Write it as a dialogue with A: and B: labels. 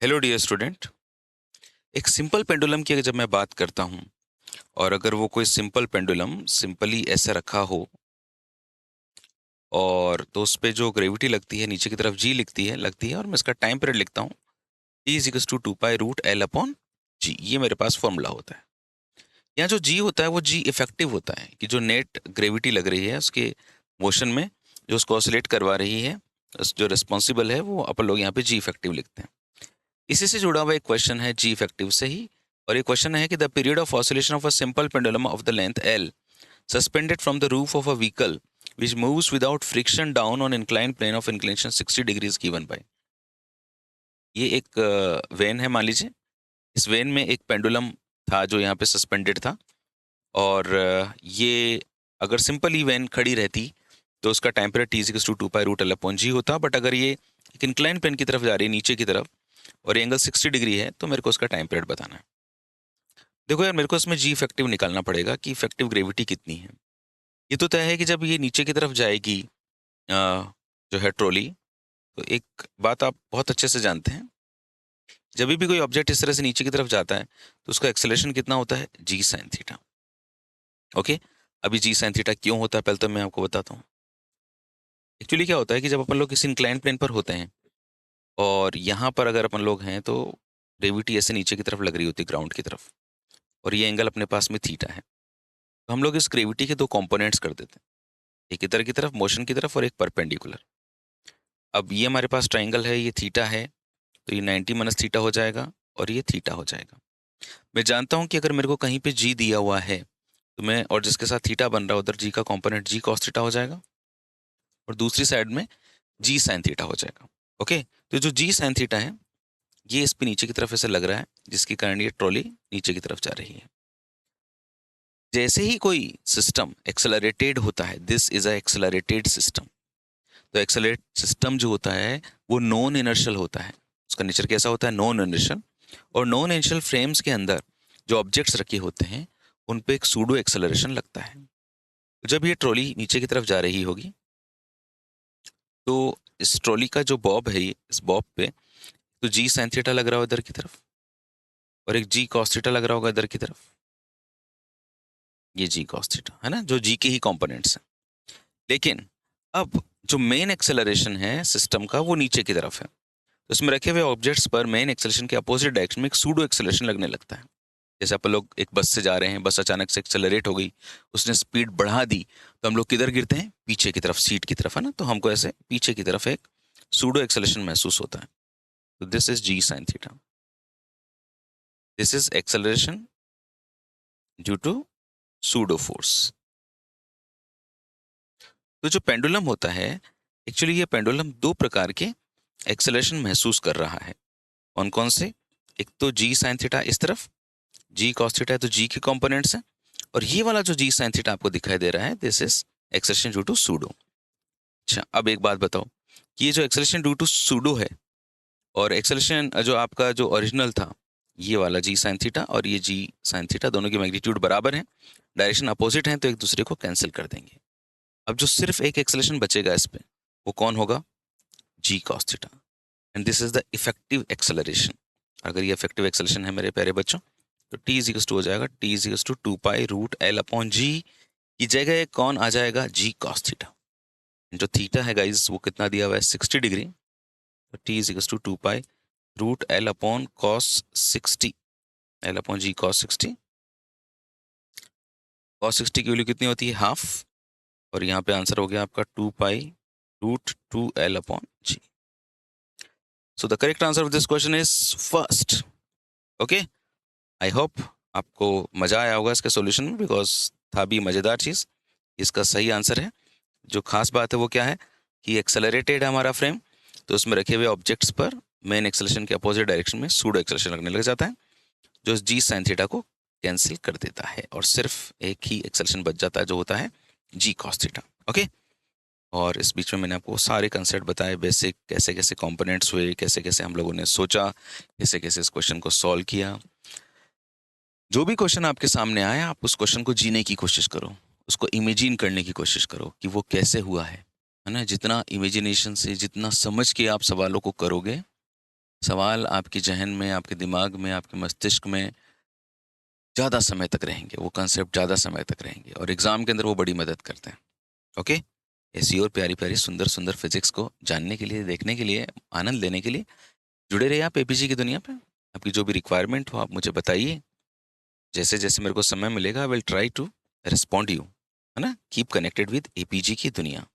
A: Hello dear student. एक simple pendulum की अगर जब मैं बात करता हूँ और अगर वो कोई सिंपल पेंडुलम सिंपली ऐसे रखा हो और तो उस पे जो ग्रेविटी लगती है नीचे की तरफ जी लगती है और मैं इसका टाइम पीरियड लिखता हूँ T is equals to 2 pi root L upon G. ये मेरे पास फॉर्मूला होता है। यहाँ जो जी होता है वो जी इफेक्टिव होता है कि जो नेट ग्रेविटी लग रही है उसके मोशन में जो उसको ऑसिलेट करवा रही है, जो रिस्पॉन्सिबल है वो अपन लोग यहाँ पे जी इफेक्टिव लिखते हैं। इसी से जुड़ा हुआ एक क्वेश्चन है जी इफेक्टिव से ही। और ये क्वेश्चन है कि the period of oscillation of a simple pendulum of the length L suspended from the roof of a vehicle which moves without friction down on inclined plane of inclination 60 degrees given by। ये एक when है मान लीजिए। इस when में एक pendulum था जो यहाँ पे सस्पेंडेड था और ये अगर सिंपल ही वेन खड़ी रहती तो उसका time period T is to 2 pi root L upon G होता। बट अगर ये एक इंक्लाइन प्लेन की तरफ जा रही है नीचे की तरफ और एंगल 60 डिग्री है तो मेरे को उसका टाइम पीरियड बताना है। देखो यार, मेरे को इसमें जी इफेक्टिव निकालना पड़ेगा कि इफेक्टिव ग्रेविटी कितनी है। ये तो तय है कि जब ये नीचे की तरफ जाएगी जो है ट्रॉली, तो एक बात आप बहुत अच्छे से जानते हैं, जब भी कोई ऑब्जेक्ट इस तरह से नीचे की तरफ जाता है तो उसका एक्सेलरेशन कितना होता है, जी साइन थीटा। ओके, अभी जी साइन थीटा क्यों होता है पहले तो मैं आपको बताता हूँ। एक्चुअली क्या होता है कि जब अपन लोग किसी इंक्लाइन प्लेन पर होते हैं और यहाँ पर अगर अपन लोग हैं तो ग्रेविटी ऐसे नीचे की तरफ लग रही होती है ग्राउंड की तरफ, और ये एंगल अपने पास में थीटा है। तो हम लोग इस ग्रेविटी के दो कंपोनेंट्स कर देते हैं, एक इधर की तरफ मोशन की तरफ और एक परपेंडिकुलर। अब ये हमारे पास ट्राइंगल है, ये थीटा है, तो ये 90 माइनस थीटा हो जाएगा और ये थीटा हो जाएगा। मैं जानता हूँ कि अगर मेरे को कहीं पे जी दिया हुआ है तो मैं, और जिसके साथ थीटा बन रहा है उधर जी का कंपोनेंट जी कॉस थीटा हो जाएगा और दूसरी साइड में जी साइन थीटा हो जाएगा। ओके, तो जो जी साइन थीटा है ये इस पे नीचे की तरफ ऐसे लग रहा है जिसके कारण ये ट्रॉली नीचे की तरफ जा रही है। जैसे ही कोई सिस्टम एक्सेलरेटेड होता है, this is a accelerated system, तो एक्सेलरेट सिस्टम जो होता है वो नॉन इनर्शियल होता है। उसका नेचर कैसा होता है, नॉन इनर्शियल। और नॉन इनर्शियल फ्रेम्स के अंदर जो ऑब्जेक्ट्स रखे होते हैं उन पे एक सूडो एक्सेलरेशन लगता है। तो जब ये ट्रॉली नीचे की तरफ जा रही होगी तो इस ट्रॉली का जो बॉब है, इस बॉब पे तो जी साइन थीटा लग रहा होगा इधर की तरफ और एक जी कॉस थीटा लग रहा होगा इधर की तरफ। ये जी कॉस थीटा है ना, जो जी के ही कंपोनेंट्स हैं। लेकिन अब जो मेन एक्सेलरेशन है सिस्टम का वो नीचे की तरफ है, तो इसमें रखे हुए ऑब्जेक्ट्स पर मेन एक्सेलरेशन के अपोजिट डायरेक्शन में एक सूडो एक्सेलरेशन लगने लगता है। जैसे अपन लोग एक बस से जा रहे हैं, बस अचानक से एक्सेलरेट हो गई, उसने स्पीड बढ़ा दी, तो हम लोग किधर गिरते हैं, पीछे की तरफ, सीट की तरफ, है ना। तो हमको ऐसे पीछे की तरफ एक सूडो एक्सेलरेशन महसूस होता है। तो this is g sine theta, this is acceleration due to pseudo force. तो जो पेंडुलम होता है, एक्चुअली ये पेंडुलम दो प्रकार के एक्सेलरेशन महसूस कर रहा है। कौन कौन से, एक तो जी साइन थीटा इस तरफ, जी कॉस थीटा है तो जी के कंपोनेंट्स हैं, और ये वाला जो जी साइन थीटा आपको दिखाई दे रहा है this is acceleration due to pseudo. अच्छा, अब एक बात बताओ कि ये जो एक्सेलरेशन ड्यू टू सूडो है और एक्सेलरेशन जो आपका जो ओरिजिनल था, ये वाला जी साइन थीटा और ये जी साइन थीटा, दोनों की मैग्नीट्यूड बराबर है, डायरेक्शन अपोजिट है, तो एक दूसरे को कैंसिल कर देंगे। अब जो सिर्फ एक एक्सेलरेशन बचेगा इस पे, वो कौन होगा, G cos theta, and this is the effective acceleration. अगर ये इफेक्टिव एक्सेलरेशन है मेरे प्यारे बच्चों, तो टी इज टू हो जाएगा T is to 2 pi root L upon G की जगह कौन आ जाएगा, जी कॉस थीटा। जो थीटा है गाइज वो कितना दिया हुआ है, 60 डिग्री, तो T is to 2 pi root L upon cos 60, L upon G cos 60। Cos 60 की वैल्यू कितनी होती है, हाफ, और यहाँ पे आंसर हो गया आपका 2 pi root 2 l upon g. So the correct answer of this question is first. Okay, I hope आपको मजा आया होगा इसके सॉल्यूशन में, बिकॉज था भी मज़ेदार चीज़। इसका सही आंसर है, जो खास बात है वो क्या है कि एक्सेलरेटेड है हमारा फ्रेम, तो उसमें रखे हुए ऑब्जेक्ट्स पर मेन एक्सेलरेशन के अपोजिट डायरेक्शन में सूडो एक्सेलरेशन लगने लग जाता है, जो जी साइन थीटा को कैंसिल कर देता है और सिर्फ एक ही एक्सेलरेशन बच जाता है जो होता है जी कॉस थीटा। ओके, और इस बीच में मैंने आपको सारे कंसेप्ट बताए, बेसिक कैसे कैसे कंपोनेंट्स हुए, कैसे कैसे हम लोगों ने सोचा, कैसे कैसे इस क्वेश्चन को सॉल्व किया। जो भी क्वेश्चन आपके सामने आए आप उस क्वेश्चन को जीने की कोशिश करो, उसको इमेजिन करने की कोशिश करो कि वो कैसे हुआ है ना। जितना इमेजिनेशन से, जितना समझ के आप सवालों को करोगे, सवाल आपके ज़हन में, आपके दिमाग में, आपके मस्तिष्क में ज़्यादा समय तक रहेंगे, वो कॉन्सेप्ट ज़्यादा समय तक रहेंगे और एग्ज़ाम के अंदर वो बड़ी मदद करते हैं। ओके? ऐसी और प्यारी-प्यारी, सुंदर-सुंदर फिज़िक्स को जानने के लिए, देखने के लिए, आनंद लेने के लिए जुड़े रहिए आप एपीजी की दुनिया पे। आपकी जो भी रिक्वायरमेंट हो आप मुझे बताइए। जैसे-जैसे मेरे को समय मिलेगा I will try to respond you. है ना? कीप कनेक्टेड विद एपीजी की दुनिया।